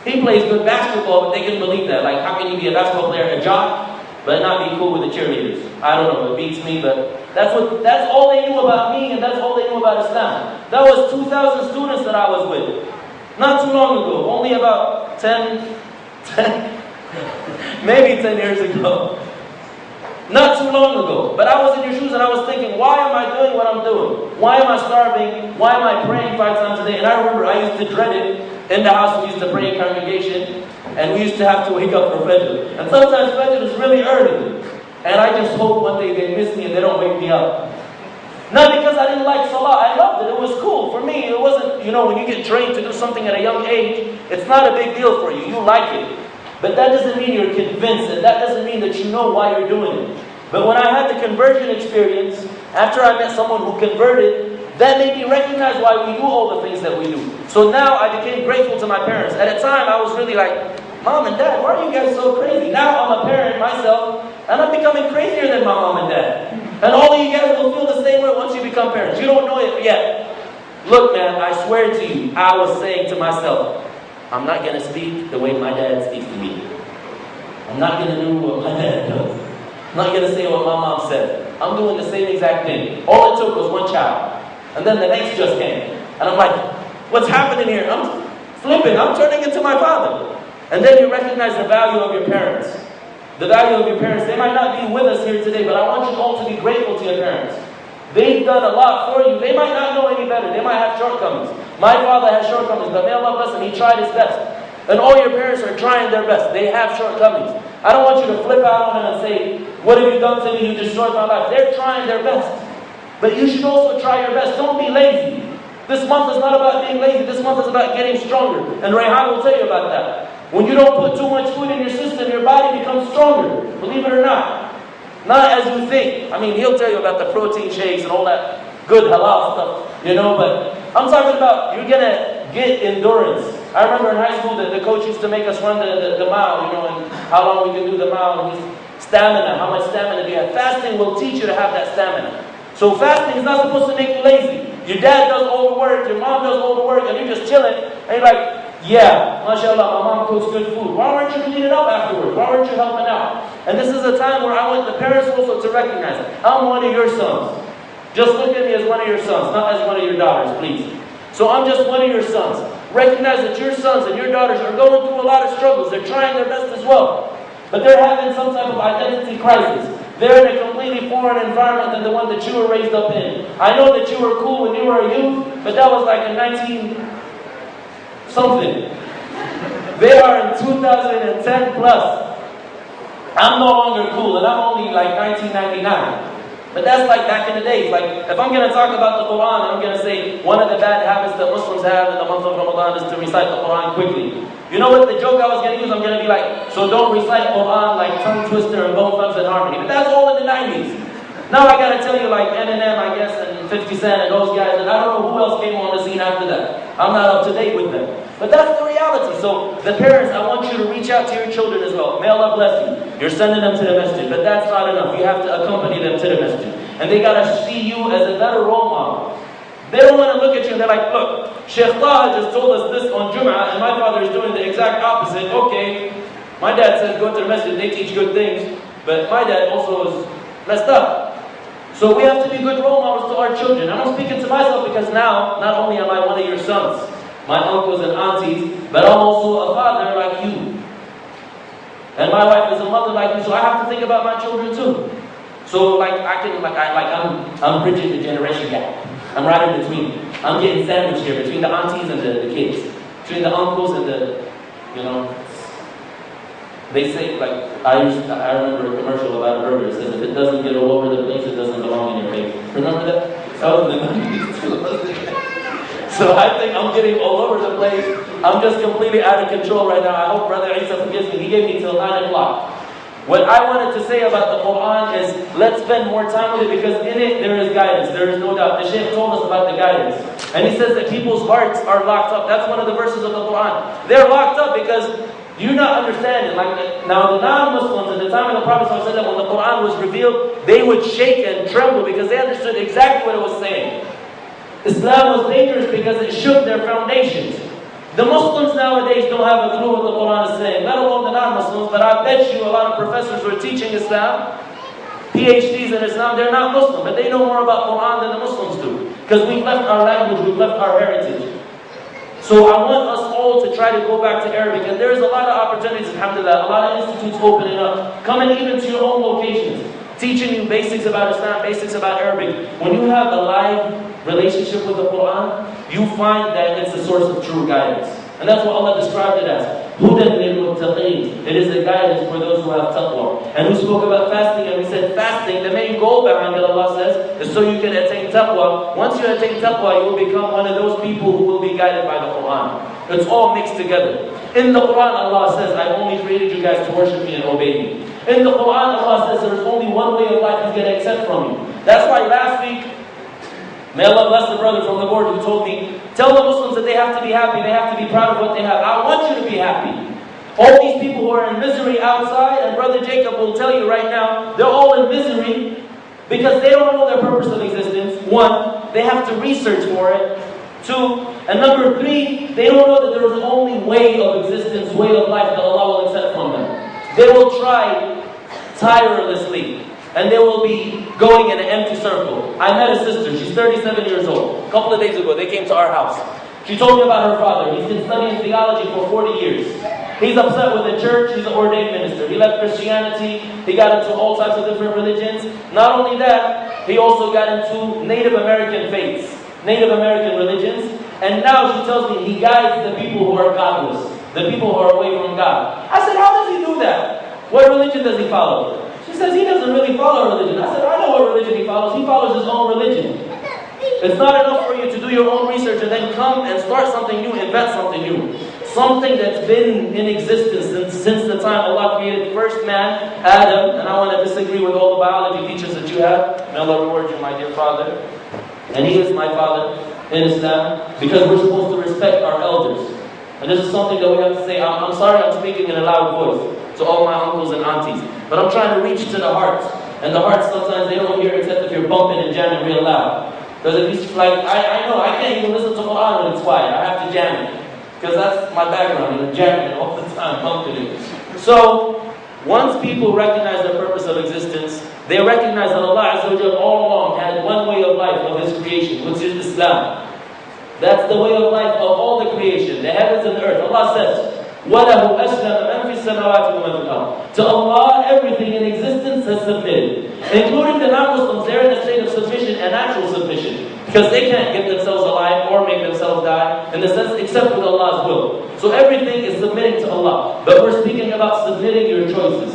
He plays good basketball, but they couldn't believe that. Like, how can you be a basketball player, a jock, but not be cool with the cheerleaders? I don't know. It beats me, but that's all they knew about me, and that's all they knew about Islam. That was 2,000 students that I was with. Not too long ago, only about 10 maybe 10 years ago. Not too long ago. But I was in your shoes and I was thinking, why am I doing what I'm doing? Why am I starving? Why am I praying 5 times a day? And I remember I used to dread it. In the house we used to pray in congregation. And we used to have to wake up for Fajr. And sometimes Fajr is really early. And I just hope one day they miss me and they don't wake me up. Not because I didn't like Salah. I loved it. It was cool. For me, it wasn't, when you get trained to do something at a young age, it's not a big deal for you. You like it. But that doesn't mean you're convinced, and that doesn't mean that you know why you're doing it. But when I had the conversion experience, after I met someone who converted, that made me recognize why we do all the things that we do. So now I became grateful to my parents. At a time, I was really like, Mom and Dad, why are you guys so crazy? Now I'm a parent myself, and I'm becoming crazier than my mom and dad. And all of you guys will feel the same way once you become parents. You don't know it yet. Look, man, I swear to you, I was saying to myself, I'm not going to speak the way my dad speaks to me. I'm not going to do what my dad does. I'm not going to say what my mom said. I'm doing the same exact thing. All it took was one child. And then the next just came. And I'm like, what's happening here? I'm flipping. I'm turning into my father. And then you recognize the value of your parents. The value of your parents. They might not be with us here today, but I want you all to be grateful to your parents. They've done a lot for you. They might not know any better. They might have shortcomings. My father has shortcomings, but may Allah bless him, he tried his best. And all your parents are trying their best. They have shortcomings. I don't want you to flip out on them and say, what have you done to me? You destroyed my life. They're trying their best. But you should also try your best. Don't be lazy. This month is not about being lazy. This month is about getting stronger. And Rayhan will tell you about that. When you don't put too much food in your system, your body becomes stronger. Believe it or not. Not as you think. I mean, he'll tell you about the protein shakes and all that good halal stuff, but I'm talking about you're going to get endurance. I remember in high school that the coach used to make us run the mile, and how long we can do the mile, and his stamina, how much stamina do you have. Fasting will teach you to have that stamina. So fasting is not supposed to make you lazy. Your dad does all the work, your mom does all the work, and you're just chilling, and you're like, yeah, mashallah, my mom cooks good food. Why weren't you cleaning up afterwards? Why weren't you helping out? And this is a time where I want the parents also to recognize it. I'm one of your sons. Just look at me as one of your sons, not as one of your daughters, please. So I'm just one of your sons. Recognize that your sons and your daughters are going through a lot of struggles. They're trying their best as well. But they're having some type of identity crisis. They're in a completely foreign environment than the one that you were raised up in. I know that you were cool when you were a youth, but that was like in 19-something. They are in 2010 plus. I'm no longer cool, and I'm only like 1999. But that's like back in the days. Like, if I'm going to talk about the Quran, I'm going to say one of the bad habits that Muslims have in the month of Ramadan is to recite the Quran quickly. You know what the joke I was going to use? I'm going to be like, so don't recite Quran like tongue twister and bone thugs and harmony. But that's all in the 90s. Now I got to tell you like Eminem, I guess, and 50 Cent and those guys, and I don't know who else came on the scene after that. I'm not up to date with them. But that's the reality. So the parents, I want you to reach out to your children as well. May Allah bless you. You're sending them to the masjid, but that's not enough. You have to accompany them to the masjid. And they got to see you as a better role model. They don't want to look at you and they're like, look, Sheikh Taha just told us this on Jum'ah, and my father is doing the exact opposite. Okay, my dad says go to the masjid, they teach good things, but my dad also is messed up. So we have to be good role models to our children. I'm speaking to myself because now, not only am I one of your sons, my uncles and aunties, but I'm also a father like you. And my wife is a mother like you, so I have to think about my children too. So I'm bridging the generation gap. I'm right in between. I'm getting sandwiched here between the aunties and the kids. Between the uncles and the, they say, like, I remember a commercial about a burger. It says, if it doesn't get all over the place, it doesn't belong in your face. Remember that? That was in the 90s too. So I think I'm getting all over the place. I'm just completely out of control right now. I hope Brother Isa forgives me. He gave me till 9 o'clock. What I wanted to say about the Quran is, let's spend more time with it because in it there is guidance. There is no doubt. The Shaykh told us about the guidance. And he says that people's hearts are locked up. That's one of the verses of the Quran. They're locked up because you're not understanding. Now the non-Muslims at the time of the Prophet said that when the Quran was revealed, they would shake and tremble because they understood exactly what it was saying. Islam was dangerous because it shook their foundations. The Muslims nowadays don't have a clue what the Quran is saying, let alone the non-Muslims, but I bet you a lot of professors who are teaching Islam, PhDs in Islam, they're not Muslim, but they know more about Quran than the Muslims do. Because we've left our language, we've left our heritage. So I want us all to try to go back to Arabic. And there's a lot of opportunities, alhamdulillah, a lot of institutes opening up, coming even to your own locations, teaching you basics about Islam, basics about Arabic. When you have a live relationship with the Quran, you find that it's a source of true guidance. And that's what Allah described it as. Hudan lil-muttaqeen. It is a guidance for those who have taqwa. And we spoke about fasting, and we said fasting, the main goal behind it, Allah says, is so you can attain taqwa. Once you attain taqwa, you will become one of those people who will be guided by the Quran. It's all mixed together. In the Quran, Allah says, I only created you guys to worship me and obey me. In the Quran, Allah says, there's only one way of life He's going to accept from you. That's why last week, may Allah bless the brother from the board who told me, tell the Muslims that they have to be happy, they have to be proud of what they have. I want you to be happy. All these people who are in misery outside, and Brother Jacob will tell you right now, they're all in misery because they don't know their purpose of existence. One, they have to research for it. Two, and number three, they don't know that there is only way of existence, way of life that Allah will accept from them. They will try tirelessly, and they will be going in an empty circle. I met a sister, she's 37 years old. A couple of days ago, they came to our house. She told me about her father. He's been studying theology for 40 years. He's upset with the church, he's an ordained minister. He left Christianity, he got into all types of different religions. Not only that, he also got into Native American faiths, Native American religions. And now she tells me he guides the people who are godless, the people who are away from God. I said, how does he do that? What religion does he follow? She says he doesn't really follow a religion. I said, I know what religion he follows. He follows his own religion. It's not enough for you to do your own research and then come and start something new, invent something new. Something that's been in existence since the time Allah created first man, Adam. And I want to disagree with all the biology teachers that you have. May Allah reward you, my dear father. And he is my father in Islam, because we're supposed to respect our elders. And this is something that we have to say. I'm sorry I'm speaking in a loud voice to all my uncles and aunties, but I'm trying to reach to the heart. And the heart sometimes they don't hear except if you're bumping and jamming real loud. Because if you like, I know I can't even listen to Quran when it's quiet. I have to jam it. Because that's my background, jamming it all the time, bumping it. So, once people recognize their purpose of existence, they recognize that Allah Azza wa Jalla all along had one way of life of His creation, which is Islam. That's the way of life of all the creation, the heavens and the earth. Allah says, وَلَهُ أَسْلَمَ مَنْ فِي السَّمَاوَاتِ وَمَنْ فِي الْأَرْضِ. To Allah, everything in existence has submitted. Including the non-Muslims, they're in a state of submission and actual submission. Because they can't get themselves alive or make themselves die, in the sense, except with Allah's will. So everything is submitting to Allah. But we're speaking about submitting your choices.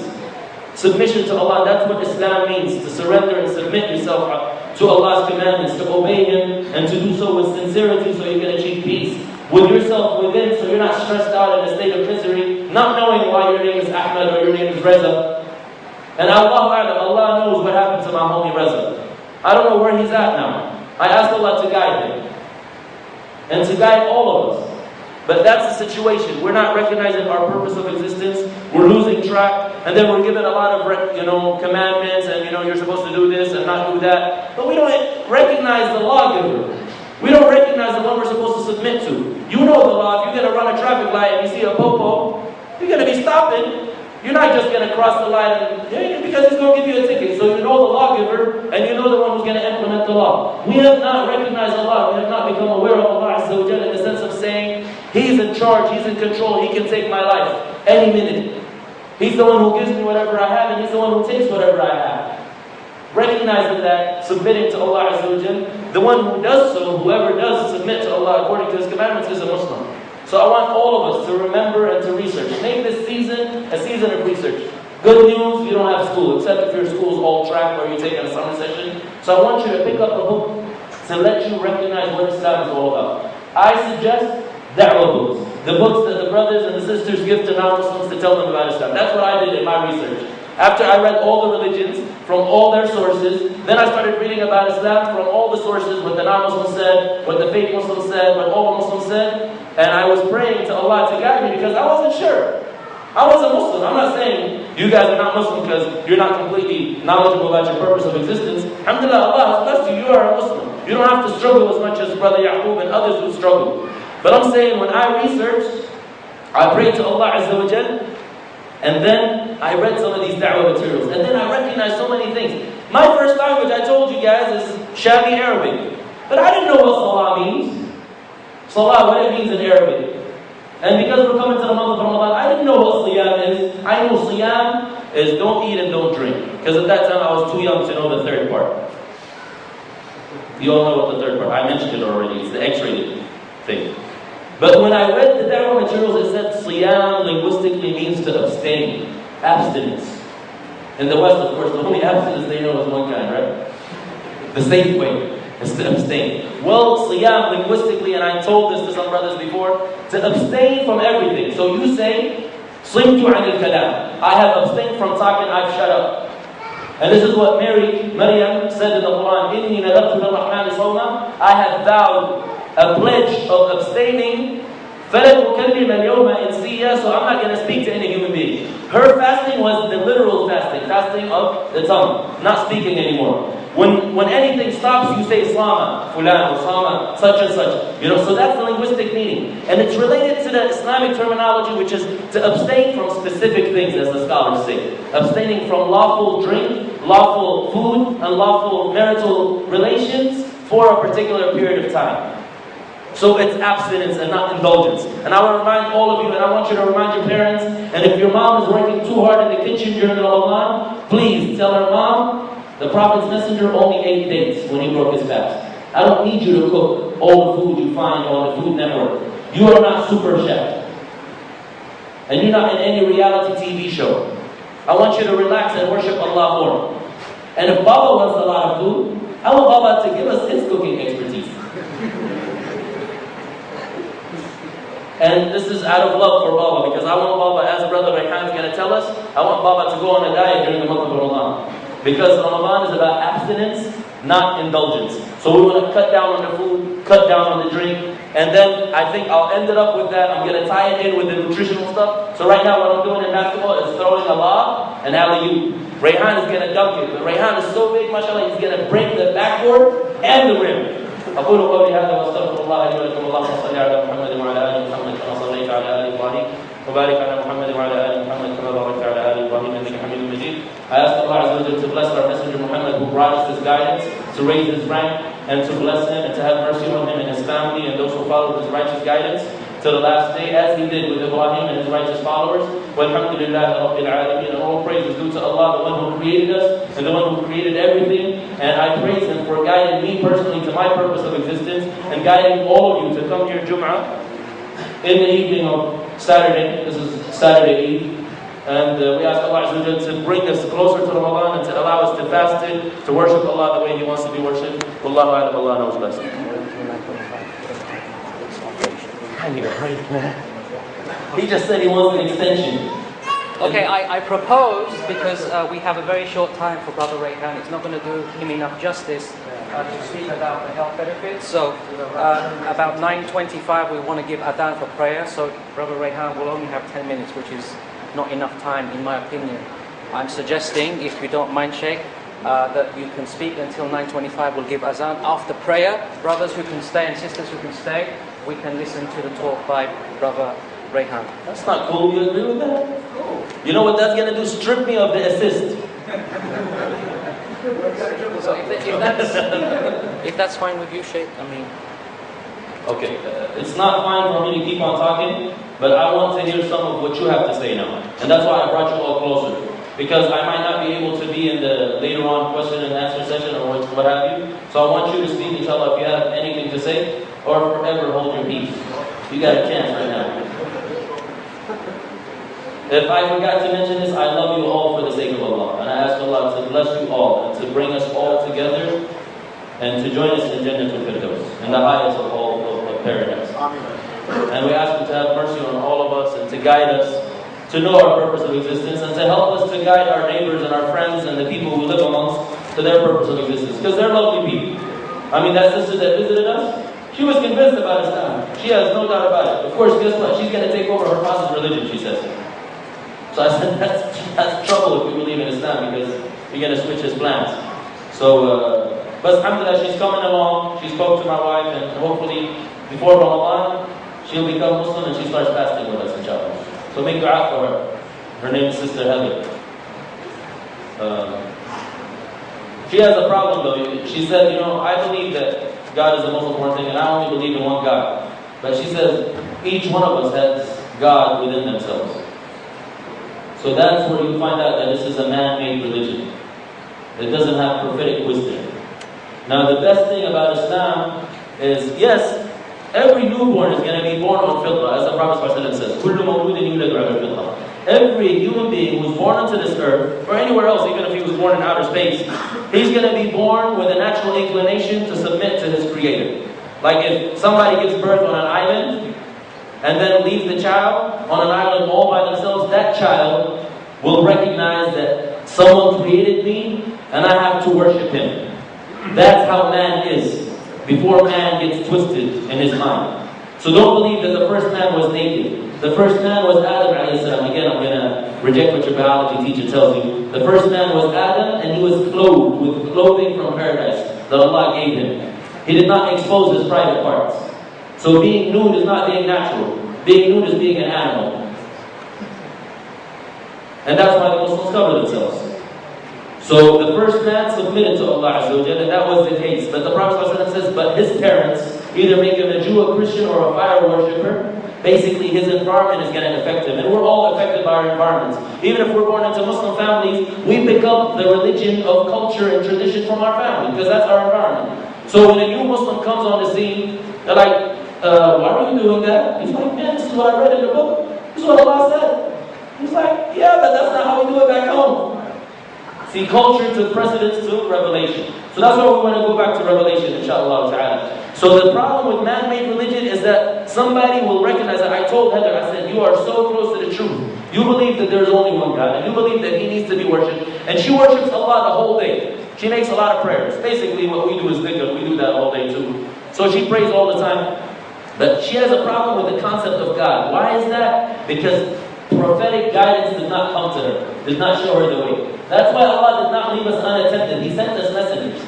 Submission to Allah, that's what Islam means. To surrender and submit yourself to Allah's commandments, to obey Him, and to do so with sincerity so you can achieve peace with yourself within, so you're not stressed out in a state of misery, not knowing why your name is Ahmed or your name is Reza. And Allah knows what happened to my homie Reza. I don't know where he's at now. I asked Allah to guide him and to guide all of us. But that's the situation. We're not recognizing our purpose of existence. We're losing track, and then we're given a lot of commandments, and you're supposed to do this and not do that. But we don't recognize the lawgiver. We don't recognize the one we're supposed to submit to. You know the law. If you're going to run a traffic light and you see a popo, you're going to be stopping. You're not just going to cross the line because he's going to give you a ticket. So you know the lawgiver, and you know the one who's going to implement the law. We have not recognized Allah. We have not become aware of Allah Azza wa Jalla in the sense of saying, He's in charge, He's in control, He can take my life any minute. He's the one who gives me whatever I have, and He's the one who takes whatever I have. Recognizing that, submitting to Allah Azza wa Jalla, the one who does so, whoever does submit to Allah according to His commandments is a Muslim. So I want all of us to remember and to research. Make this season a season of research. Good news, you don't have school, except if your school's all track or you're taking a summer session. So I want you to pick up a book to let you recognize what Islam is all about. I suggest da'wah books. The books that the brothers and the sisters give to non-Muslims to tell them about Islam. That's what I did in my research. After I read all the religions from all their sources, then I started reading about Islam from all the sources, what the non-Muslims said, what the fake Muslims said, what all the Muslims said. And I was praying to Allah to guide me because I wasn't sure. I was a Muslim. I'm not saying you guys are not Muslim because you're not completely knowledgeable about your purpose of existence. Alhamdulillah, Allah has blessed you. You are a Muslim. You don't have to struggle as much as Brother Yaqub and others who struggle. But I'm saying when I researched, I prayed to Allah Azza wa Jal, and then I read some of these da'wah materials. And then I recognized so many things. My first language, I told you guys, is Shami Arabic. But I didn't know what Salah means. Salah, what it means in Arabic. And because we're coming to the month of Ramadan, I didn't know what Siyam is. I know Siyam is don't eat and don't drink. Because at that time I was too young to know the third part. You all know what the third part, I mentioned it already, it's the X-rated thing. But when I read the da'wah materials, it said Siyam linguistically means to abstain, abstinence. In the West, of course, the only abstinence they know is one kind, right? The safe way is to abstain. Well, Siyam linguistically, and I told this to some brothers before, to abstain from everything. So you say, Slimtu anil kalam. I have abstained from talking, I've shut up. And this is what Maryam said in the Quran, Inni nadartu lirrahmani sawma. I have vowed a pledge of abstaining. فَلَنْ أُكَلِّمَ الْيَوْمَ إِنْسِيًّا. So I'm not going to speak to any human being. Her fasting was the literal fasting, fasting of the tongue, not speaking anymore. When anything stops, you say Slama, Fulan, Osama, such and such. So that's the linguistic meaning. And it's related to the Islamic terminology, which is to abstain from specific things, as the scholars say. Abstaining from lawful drink, lawful food, and lawful marital relations for a particular period of time. So it's abstinence and not indulgence. And I want to remind all of you, and I want you to remind your parents, and if your mom is working too hard in the kitchen during Ramadan, please tell her, Mom, the Prophet's messenger only ate dates when he broke his fast. I don't need you to cook all the food you find on the Food Network. You are not Super Chef. And you're not in any reality TV show. I want you to relax and worship Allah more. And if Baba wants a lot of food, I want Baba to give us his cooking expertise. And this is out of love for Baba, because I want Baba, as Brother Rayhan is going to tell us, I want Baba to go on a diet during the month of Ramadan. Because Ramadan is about abstinence, not indulgence. So we want to cut down on the food, cut down on the drink, and then I think I'll end it up with that. I'm going to tie it in with the nutritional stuff. So right now what I'm doing in basketball is throwing a lob and alley-oop. Rayhan is going to dunk it. But Rayhan is so big, mashallah, he's going to break the backboard and the rim. أقول قولي هذا وأستغفر الله لي ولكم. اللهم صل على محمد وعلى آل محمد كما صليت على آل إبراهيم وبارك على محمد وعلى آل محمد كما باركت على آل إبراهيم إنك حميد مجيد. I ask Allah Azza wa Jalla to bless our Messenger Muhammad, who brought us this guidance, to raise his rank, and to bless him and to have mercy on him and his family and those who follow his righteous guidance to the last day, as he did with Ibrahim and his righteous followers. Walhamdulillahi Rabbil Alameen. And all praise is due to Allah, the one who created us and the one who created everything. And I praise him for guiding me personally to my purpose of existence and guiding all of you to come here Jum'ah in the evening of Saturday. This is Saturday Eve. And we ask Allah Azza wa Jalla to bring us closer to Ramadan and to allow us to fast it, to worship Allah the way He wants to be worshipped. Wallahu a'lam, Allah knows best. He just said he wants an extension. Okay, I propose, because we have a very short time for Brother Rayhan, it's not going to do him enough justice to speak about the health benefits. So about 9:25 we want to give adhan for prayer. So Brother Rayhan will only have 10 minutes, which is not enough time in my opinion. I'm suggesting, if you don't mind, Sheikh, that you can speak until 9:25. We'll give azan. After prayer, brothers who can stay and sisters who can stay, we can listen to the talk by Brother Rayhan. That's not cool. You agree with that? You know what that's going to do? Strip me of the assist. So if that's fine with you, Sheikh, I mean... Okay, it's not fine for me to keep on talking, but I want to hear some of what you have to say now. And that's why I brought you all closer. Because I might not be able to be in the later on question and answer session or what have you. So I want you to speak, inshallah, if you have anything to say, or forever hold your peace. You got a chance right now. If I forgot to mention this, I love you all for the sake of Allah. And I ask Allah to bless you all and to bring us all together and to join us in Jannatul Firdaus, in the highest of all of paradise. And we ask Him to have mercy on all of us and to guide us to know our purpose of existence and to help us to guide our neighbors and our friends and the people we live amongst to their purpose of existence. Because they're lovely people. I mean, that sister that visited us, she was convinced about Islam. She has no doubt about it. Of course, guess what? She's going to take over her father's religion, she says. So I said, that's trouble if we believe in Islam, because you're going to switch his plans. So, but alhamdulillah, she's coming along. She spoke to my wife, and hopefully before Ramadan, she'll become Muslim and she starts fasting with us, inshallah. So make dua for her. Her name is Sister Heather. She has a problem though. She said, I believe that God is the most important thing, and I only believe in one God. But she says, each one of us has God within themselves. So that's where you find out that this is a man-made religion. It doesn't have prophetic wisdom. Now the best thing about Islam is, yes, every newborn is going to be born on fitrah, as the Prophet ﷺ says. كُلُّ مَوْلُودٍ يُولَدُ عَلَى الْفِطْرَةِ. Every human being who's born onto this earth, or anywhere else, even if he was born in outer space, he's going to be born with a natural inclination to submit to his Creator. Like if somebody gives birth on an island, and then leaves the child on an island all by themselves, that child will recognize that someone created me, and I have to worship him. That's how man is, before man gets twisted in his mind. So don't believe that the first man was naked. The first man was Adam alayhi salam. Again, I'm going to reject what your biology teacher tells you. The first man was Adam, and he was clothed with clothing from paradise that Allah gave him. He did not expose his private parts. So being nude is not being natural. Being nude is being an animal. And that's why the Muslims cover themselves. So the first man submitted to Allah Azza wa Jalla, and that was the case. But the Prophet says, but his parents either make him a Jew, a Christian, or a fire worshipper. Basically, his environment is going to affect him. And we're all affected by our environments. Even if we're born into Muslim families, we pick up the religion of culture and tradition from our family, because that's our environment. So when a new Muslim comes on the scene, they're like, why are you doing that? He's like, man, this is what I read in the book. This is what Allah said. He's like, yeah, but that's not how we do it back home. See, culture took precedence to revelation. So that's why we want to go back to revelation, inshallah ta'ala. So the problem with man-made religion is that somebody will recognize that. I told Heather, I said, you are so close to the truth. You believe that there's only one God, and you believe that He needs to be worshipped. And she worships Allah the whole day. She makes a lot of prayers. Basically, what we do is dhikr. We do that all day too. So she prays all the time. But she has a problem with the concept of God. Why is that? Because prophetic guidance did not come to her, did not show her the way. That's why Allah did not leave us unattended. He sent us messengers.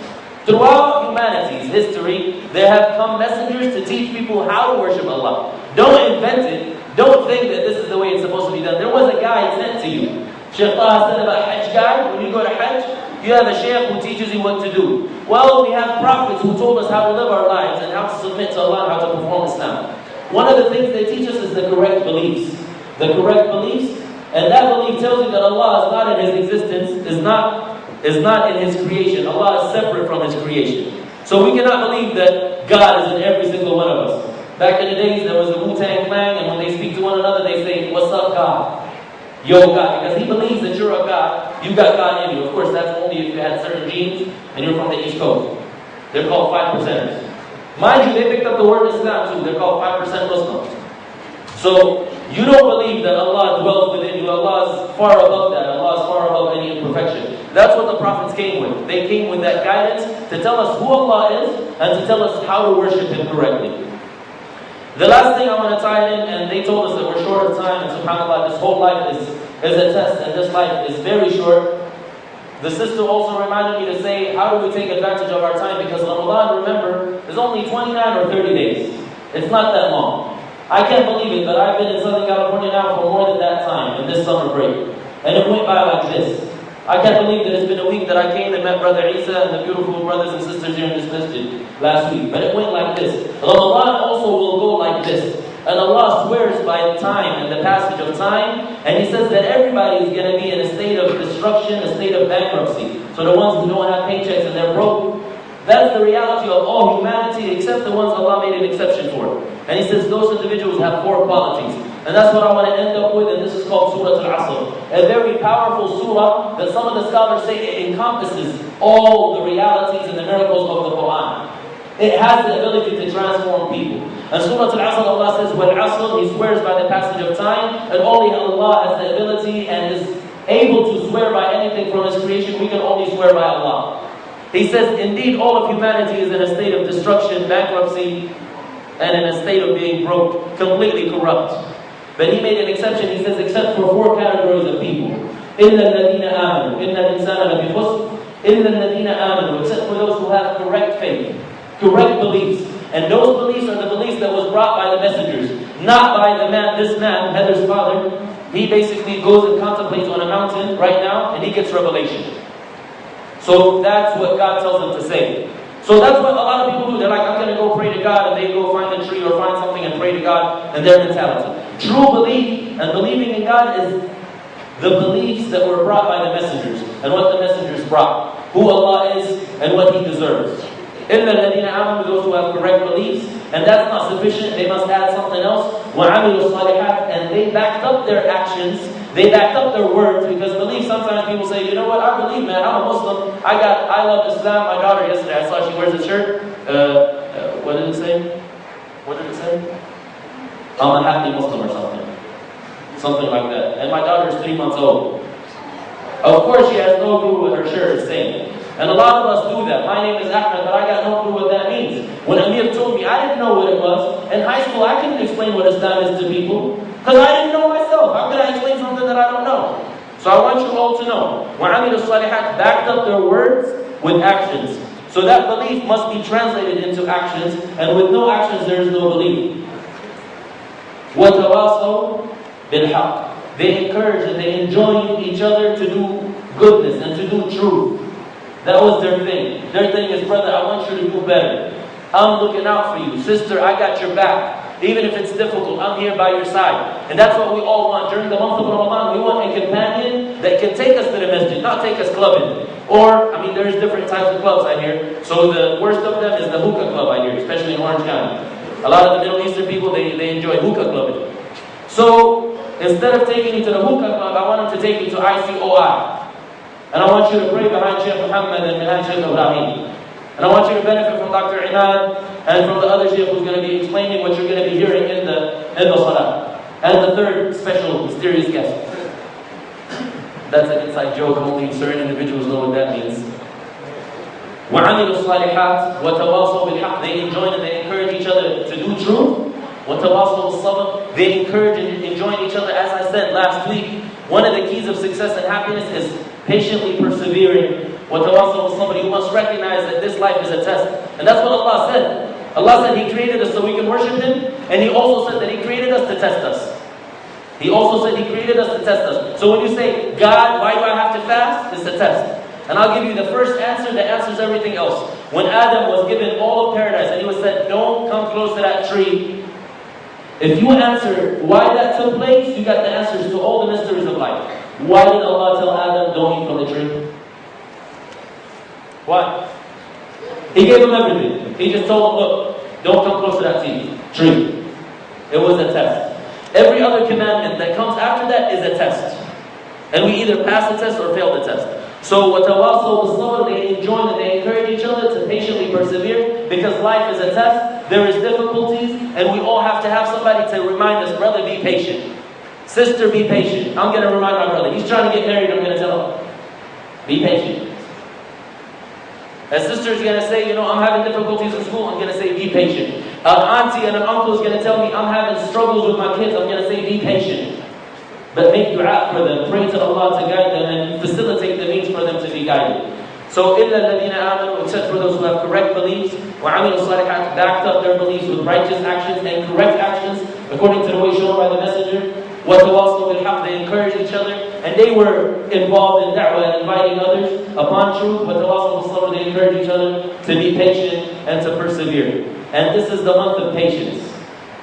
Throughout humanity's history, there have come messengers to teach people how to worship Allah. Don't invent it. Don't think that this is the way it's supposed to be done. There was a guide sent to you. Shaykh Taha said about Hajj guide, when you go to Hajj, you have a shaykh who teaches you what to do. Well, we have prophets who told us how to live our lives and how to submit to Allah and how to perform Islam. One of the things they teach us is the correct beliefs. The correct beliefs, and that belief tells you that Allah is not in His existence, is not in His creation. Allah is separate from His creation. So we cannot believe that God is in every single one of us. Back in the days, there was the Wu-Tang Clan, and when they speak to one another, they say, "What's up, God?" Yo, God, because he believes that you're a God, you've got God in you. Of course, that's only if you had certain genes and you're from the East Coast. They're called 5%ers. Mind you, they picked up the word Islam too. They're called 5% Muslims. So, you don't believe that Allah dwells within you. Allah is far above that. Allah is far above any imperfection. That's what the prophets came with. They came with that guidance to tell us who Allah is and to tell us how to worship Him correctly. The last thing I want to tie in, and they told us that we're short of time, and subhanAllah, this whole life is a test, and this life is very short. The sister also reminded me to say, how do we take advantage of our time? Because Ramadan, remember, is only 29 or 30 days. It's not that long. I can't believe it, but I've been in Southern California now for more than that time, in this summer break. And it went by like this. I can't believe that it's been a week that I came and met Brother Isa and the beautiful brothers and sisters here in this masjid last week. But it went like this. Ramadan also will go like this. And Allah swears by time and the passage of time. And He says that everybody is going to be in a state of destruction, a state of bankruptcy. So the ones who don't have paychecks and they're broke, that's the reality of all humanity except the ones Allah made an exception for. And He says those individuals have 4 qualities. And that's what I want to end up with, and this is called Surah Al-Asr. A very powerful surah that some of the scholars say it encompasses all the realities and the miracles of the Quran. It has the ability to transform people. And Surah Al-Asr, Allah says, وَالْعَصْرِ, He swears by the passage of time, and only Allah has the ability and is able to swear by anything from His creation. We can only swear by Allah. He says, indeed, all of humanity is in a state of destruction, bankruptcy, and in a state of being broke, completely corrupt. But He made an exception. He says, except for 4 categories of people. إِلَّا الَّذِينَ آمَنُوا إِنَّ الْإِنسَانَ لَفِي خُسْرٍ إِلَّا الَّذِينَ آمَنُوا, except for those who have correct faith, correct beliefs. And those beliefs are the beliefs that was brought by the messengers, not by the man, this man, Heather's father. He basically goes and contemplates on a mountain right now, and he gets revelation. So that's what God tells him to say. So that's what a lot of people do. They're like, I'm going to go pray to God, and they go find a tree or find something and pray to God, and their mentality. True belief and believing in God is the beliefs that were brought by the messengers, and what the messengers brought, who Allah is, and what He deserves. إِلَّا الَّذِينَ آمَنُوا, those who have correct beliefs, and that's not sufficient, they must add something else. وَعَمِلُوا الصَّالِحَاتِ, and they backed up their actions, they backed up their words, because belief, sometimes people say, you know what, I believe, man, I'm a Muslim, I love Islam. My daughter yesterday, I saw she wears a shirt, what did it say? What did it say? I'm a happy Muslim or something. Something like that. And my daughter is 3 months old. Of course she has no clue what her shirt is saying. And a lot of us do that. My name is Ahmed, but I got no clue what that means. When Amir told me, I didn't know what it was. In high school, I couldn't explain what Islam is to people, because I didn't know myself. How could I explain something that I don't know? So I want you all to know, وَعَمِلُوا الصَّالِحَاتِ, backed up their words with actions. So that belief must be translated into actions, and with no actions there is no belief. وَتَوَاصَوْا بِالْحَقِّ, they encourage and they enjoin each other to do goodness and to do truth. That was their thing. Their thing is, brother, I want you to do better. I'm looking out for you. Sister, I got your back. Even if it's difficult, I'm here by your side. And that's what we all want. During the month of Ramadan, we want a companion that can take us to the masjid, not take us clubbing. Or, there's different types of clubs I hear. So the worst of them is the hookah club I hear, especially in Orange County. A lot of the Middle Eastern people, they enjoy hookah clubbing. So, instead of taking you to the hookah club, I want them to take you to ICOI. And I want you to pray behind Sheikh Muhammad and behind Sheikh Ibrahim. And I want you to benefit from Dr. Imad and from the other Sheikh who's going to be explaining what you're going to be hearing in the Salah. And the third special mysterious guest. That's an inside joke, only certain individuals know what that means. وَعَمِلُوا الصَّالِحَاتِ وَتَوَاصَوْا بِالْحَقِّ, they enjoin and they encourage each other to do truth. وَتَوَاصَوْا بِالصَّبْرِ, they encourage and enjoin each other. As I said last week, one of the keys of success and happiness is patiently persevering. وَتَوَاصَوْا بِالصَّبْرِ, you must recognize that this life is a test. And that's what Allah said. Allah said He created us so we can worship Him, and He also said that He created us to test us. He also said He created us to test us. So when you say, God, why do I have to fast? It's a test. And I'll give you the first answer that answers everything else. When Adam was given all of paradise and he was said, don't come close to that tree, if you answer why that took place, you got the answers to all the mysteries of life. Why did Allah tell Adam, don't eat from the tree? Why? He gave him everything. He just told him, look, don't come close to that tree. It was a test. Every other commandment that comes after that is a test. And we either pass the test or fail the test. So, وَتَوَاصَوْا بِالصَّبْرِ, they enjoin and they encourage each other to patiently persevere, because life is a test, there is difficulties, and we all have to have somebody to remind us, brother, be patient. Sister, be patient. I'm going to remind my brother. He's trying to get married, I'm going to tell him, be patient. A sister is going to say, I'm having difficulties in school, I'm going to say, be patient. An auntie and an uncle is going to tell me, I'm having struggles with my kids, I'm going to say, be patient. But make dua for them, pray to Allah to guide them and facilitate the means for them to be guided. So, إِلَّا الَّذِينَ آمَنُوا, except for those who have correct beliefs, وَعَمِلُوا الصَّالِحَاتِ, backed up their beliefs with righteous actions and correct actions, according to the way shown by the Messenger. وَتَوَاصَوْا بِالْحَقِّ, they encouraged each other, and they were involved in da'wah and inviting others upon truth. وَتَوَاصَوْا بِالصَّبْرِ, they encouraged each other to be patient and to persevere. And this is the month of patience.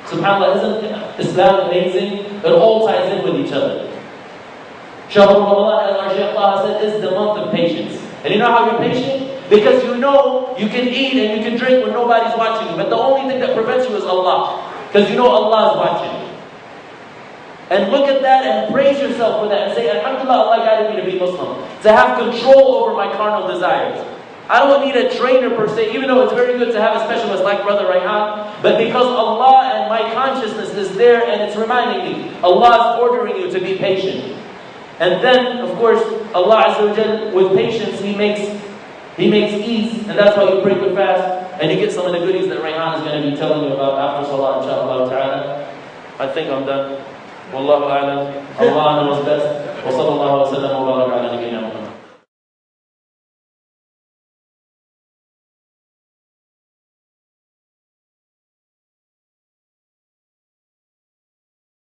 SubhanAllah, isn't Islam amazing? It all ties in with each other. Shahr Ramadan, as our Shaykh Taha said, is the month of patience. And you know how you're patient? Because you know you can eat and you can drink when nobody's watching you. But the only thing that prevents you is Allah. Because you know Allah is watching. And look at that and praise yourself for that. And say, Alhamdulillah, Allah guided me to be Muslim. To have control over my carnal desires. I don't need a trainer per se, even though it's very good to have a specialist like Brother Rayhan. But because Allah and my consciousness is there and it's reminding me, Allah is ordering you to be patient. And then, of course, Allah Azza wa Jal, with patience, He makes ease. And that's why you break the fast. And you get some of the goodies that Rayhan is going to be telling you about after Salah, inshaAllah ta'ala. I think I'm done. Wallahu a'lam. Allah knows best. Wa sallallahu wa sallam wa barak ala nabiyyina Muhammad.